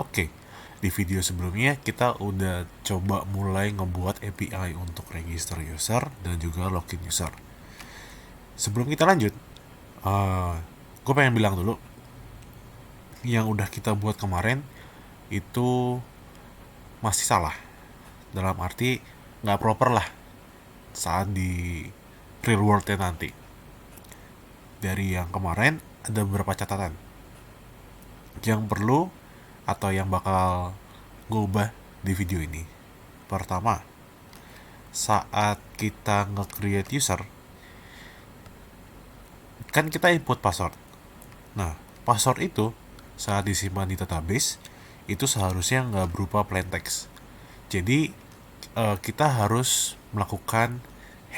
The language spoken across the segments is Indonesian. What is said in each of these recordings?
Oke, di video sebelumnya kita udah coba mulai ngebuat API untuk register user dan juga login user. Sebelum kita lanjut, gue pengen bilang dulu, yang udah kita buat kemarin itu masih salah. Dalam arti nggak proper lah saat di real world-nya nanti. Dari yang kemarin ada beberapa catatan yang perlu atau yang bakal gue ubah di video ini. Pertama, saat kita nge-create user, kan kita input password. Nah, password itu saat disimpan di database itu seharusnya nggak berupa plain text. Jadi kita harus melakukan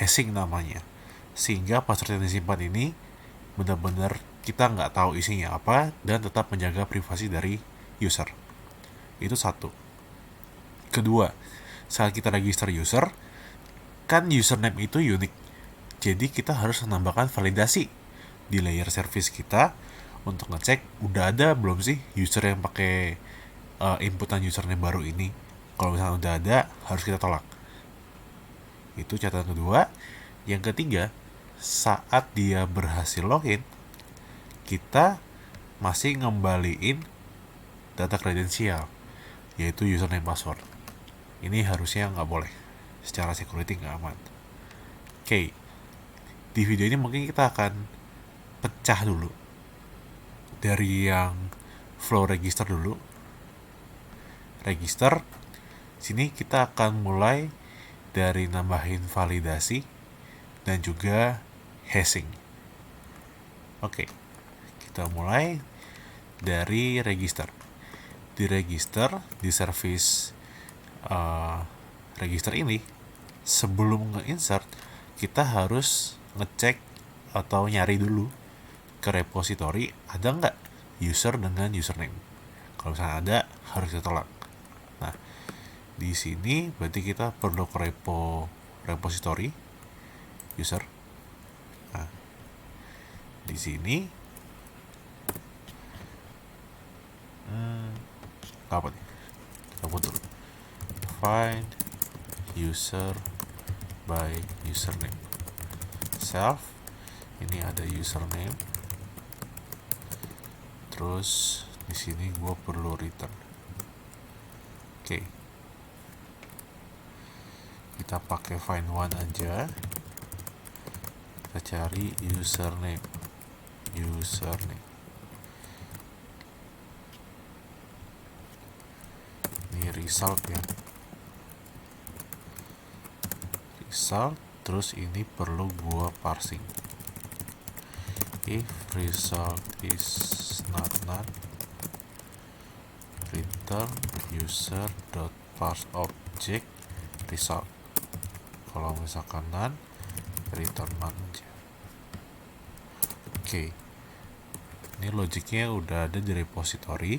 hashing namanya, sehingga password yang disimpan ini benar-benar kita nggak tahu isinya apa dan tetap menjaga privasi dari user. Itu satu. Kedua, saat kita register user, kan username itu unik. Jadi kita harus menambahkan validasi di layer service kita untuk ngecek udah ada belum sih user yang pakai inputan username baru ini. Kalau misalnya udah ada, harus kita tolak. Itu catatan kedua. Yang ketiga, saat dia berhasil login, kita masih ngembaliin data kredensial, yaitu username password. Ini harusnya nggak boleh. Secara security nggak aman. Oke, di video ini mungkin kita akan pecah dulu dari yang flow register dulu. Register, sini kita akan mulai dari nambahin validasi dan juga hashing. Oke, kita mulai dari register. Di register, di service register ini, sebelum nge-insert, kita harus ngecek atau nyari dulu ke repository ada nggak user dengan username. Kalau misalnya ada, harus kita tolak. Nah, di sini berarti kita perlu ke repository user. Nah, di sini apa nih? Kita buat dulu. Find user by username. Self, ini ada username. Terus di sini gue perlu return. Oke. Kita pakai find one aja. Kita cari username. Ini result ya. Result, terus ini perlu gua parsing. If result is not none, return user.parseObject result. Kalau misalkan none, return none aja. Oke. Ini logiknya udah ada di repository.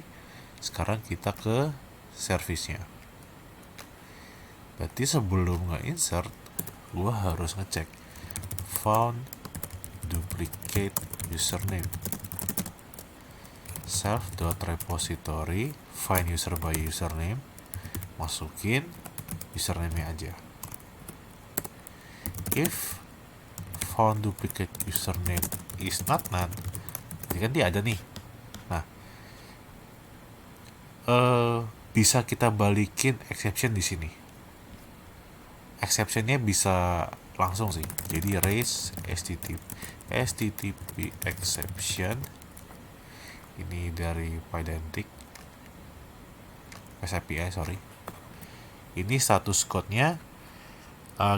Sekarang kita ke service-nya. Berarti sebelum nge-insert, gua harus ngecek found duplicate username. Self.repository find user by username, masukin username-nya aja. If found duplicate username is not none, jadi kan dia ada nih. Nah, bisa kita balikin exception di sini. Exceptionnya bisa langsung sih. Jadi raise http exception. Ini dari Pydantic SAPI, sorry. Ini status code-nya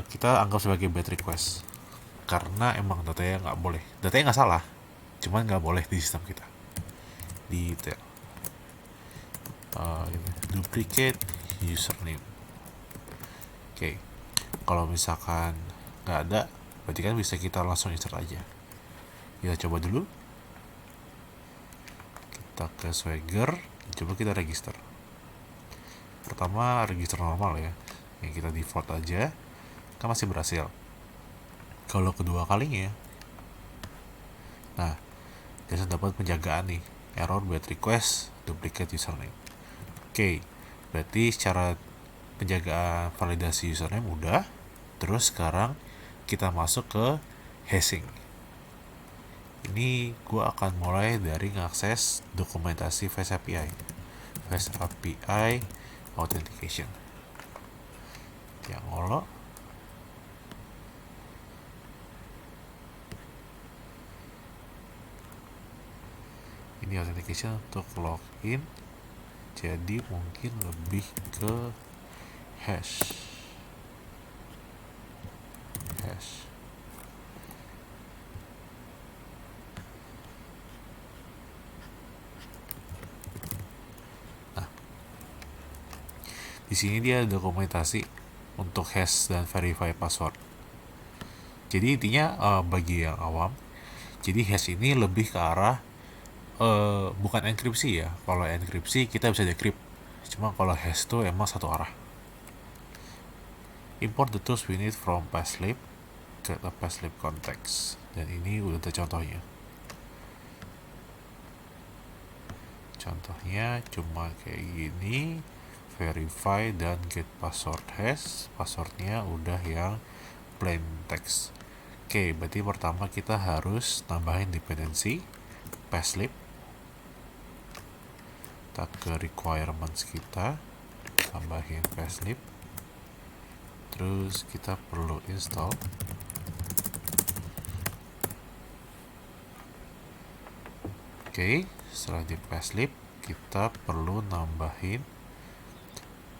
kita anggap sebagai bad request. Karena emang datanya nggak boleh. Datanya nggak salah, cuman nggak boleh di sistem kita. Detail. Duplicate username. Oke. Kalau misalkan nggak ada, berarti kan bisa kita langsung insert aja. Kita coba dulu. Kita ke Swagger, coba kita register. Pertama register normal ya, yang kita default aja, kan masih berhasil. Kalau kedua kalinya, nah, biasa dapat penjagaan nih, error bad request, duplicate username. Oke, berarti secara penjagaan validasi username udah. Terus sekarang kita masuk ke hashing. Ini gue akan mulai dari ngakses dokumentasi Fast API. Fast API Authentication. Yang ngolo. Ini authentication untuk login. Jadi mungkin lebih ke hash. Nah, di sini dia ada dokumentasi untuk hash dan verify password. Jadi intinya bagi yang awam, jadi hash ini lebih ke arah bukan enkripsi ya. Kalau enkripsi kita bisa decrypt. Cuma kalau hash itu emang satu arah. Import the tools we need from Passlib. Create a Passlib context. Dan ini udah ada contohnya. Contohnya cuma kayak gini. Verify dan get password hash. Passwordnya udah yang plain text. Oke, berarti pertama kita harus nambahin dependency Passlib. Kita ke requirements kita, tambahin Passlib. Terus kita perlu install. Oke, setelah di Passlib kita perlu nambahin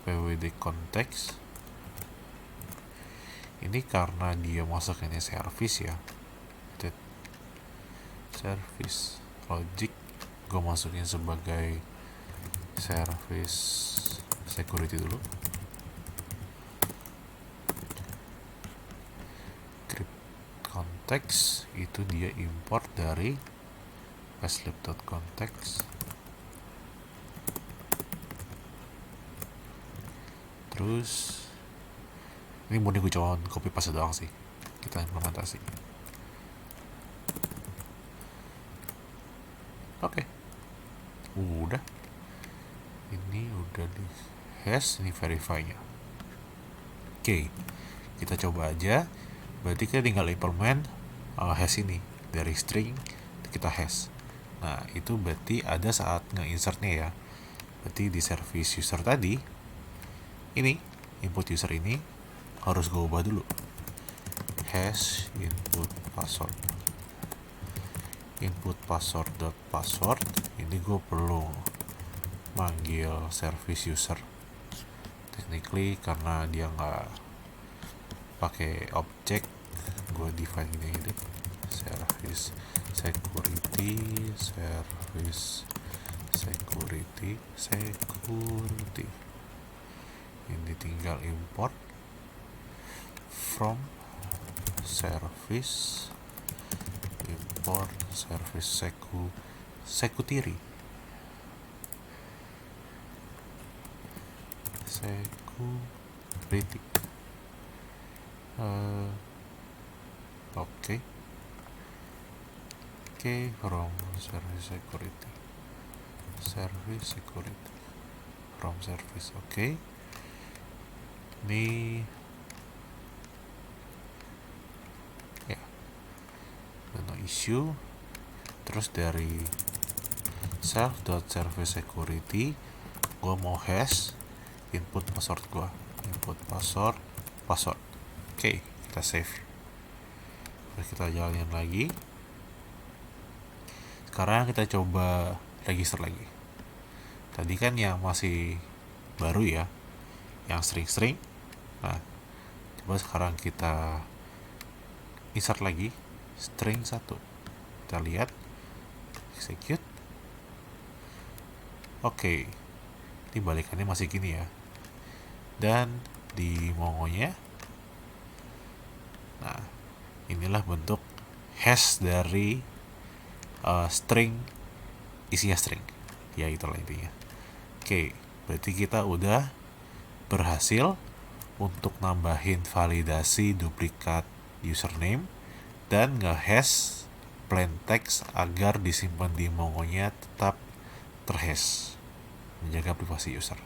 pwd context. Ini karena dia masukinnya service ya, service logic, gue masukin sebagai service security dulu. Context itu dia import dari passlib.context. Terus ini murni gue cuma copy paste doang sih, kita implementasi. Oke. Udah. Ini udah di hash, ini verify-nya. Oke. Kita coba aja. Berarti kita tinggal implement hash ini dari string kita hash. Nah, itu berarti ada saat nge-insertnya ya. Berarti di service user tadi, ini input user ini harus gue ubah dulu. Hash input password. Input password. Ini gue perlu manggil service user. Technically karena dia nggak pakai objek, gue define ini service security. Ini tinggal import from service, import service security. Oke, from service security from service. Oke. Ini ya, no issue. Terus dari self.service-security gue mau hash input password gue, input password. Oke, kita save. Terus kita jalanin lagi. Sekarang kita coba register lagi. Tadi kan yang masih baru ya, yang string. Nah, coba sekarang kita insert lagi string 1. Kita lihat, execute. Oke, ini balikannya masih gini ya. Dan di mongonya, nah inilah bentuk hash dari string, isinya string ya, itulah intinya. Oke, berarti kita udah berhasil untuk nambahin validasi duplikat username dan nge-hash plain text agar disimpan di mongonya tetap terhash. menjaga privasi user.